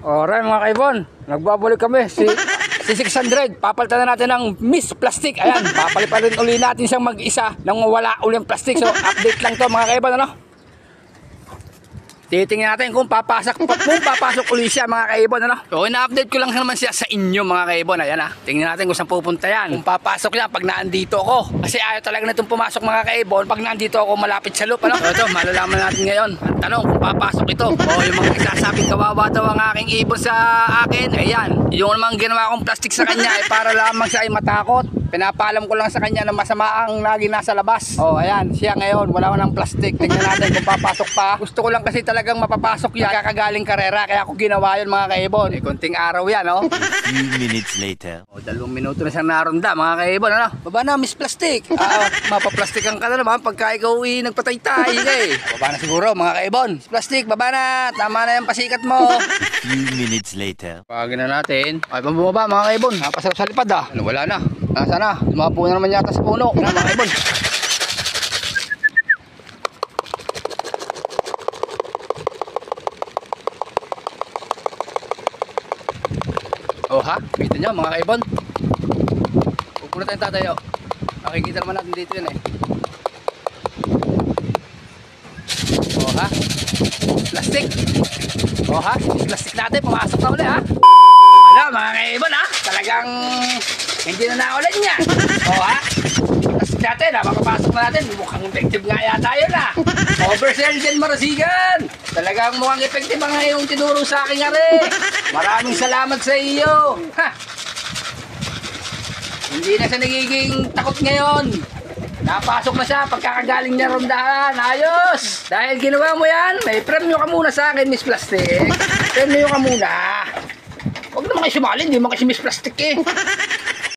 Alright mga kaibon, nagbabalik kami si 600. Papalitan na natin ng Miss Plastic. Ayan, papalitan uli natin siyang mag-isa nang wala uli ang plastic. So update lang to mga kaibon, ano? Titingnan natin kung papasok uli siya mga kaibon, ano? So ina-update ko lang naman siya sa inyo mga kaibon. Ayan tingnan natin kung saan pupunta yan. Kung papasok yan pag naandito ako. Kasi ayaw talaga na itong pumasok mga kaibon pag naandito ako malapit sa loop, ano? So ito, malalaman natin ngayon. Ang tanong kung papasok ito. O yung mga nagsasabing kawawa daw ang aking ibon sa akin. Ayan, yung namang ginawa kong plastic sa kanya ay para lamang siya ay matakot. Pinapaalam ko lang sa kanya na masama ang lagi nasa labas. Oh, ayan, siya ngayon, wala ko ng plastic. Tingnan natin kung papasok pa. Gusto ko lang kasi talagang mapapasok yan. Kakagaling karera, kaya ako ginawa yun mga kaibon. Konting araw yan, oh. A few minutes later. O, 2 minuto na siyang naronda mga kaibon, ano? Baba na, Miss Plastic. Mapaplastikan ka na naman pagka ikaw nagpatay-tay, eh. Baba na siguro mga kaibon. Miss Plastic, baba na. Tama na yung pasikat mo. A few minutes later. Pagin na natin. Ay, bumaba mga kaibon. Napasarap sa lipad Ano, wala na. Nasa na? Lumapo na naman yata sa puno. Yan mga kaibon. Oh ha? Kita nyo mga kaibon. Pupunta tayong tatayo. Makikita naman natin dito yun eh. Oh ha? Plastic. Oh ha? Plastic natin. Pumasok na ulit ha? Ano mga kaibon ha? Talagang hindi na naulan niya. Oh ha? Plastic natin ha? Makapasok na natin. Mukhang effective nga yata yun ha? Oversell din marasigan. Talagang mukhang effective ang yung tinuro sa akin nga rin. Maraming salamat sa iyo. Ha? Hindi na siya nagiging takot ngayon. Napasok na siya pagkakagaling niya rondahan. Ayos! Dahil ginawa mo yan, may premyo ka muna sa akin, Miss Plastic. Premyo ka muna. Huwag naman kayo sumali, hindi mo kasi Miss Plastic eh.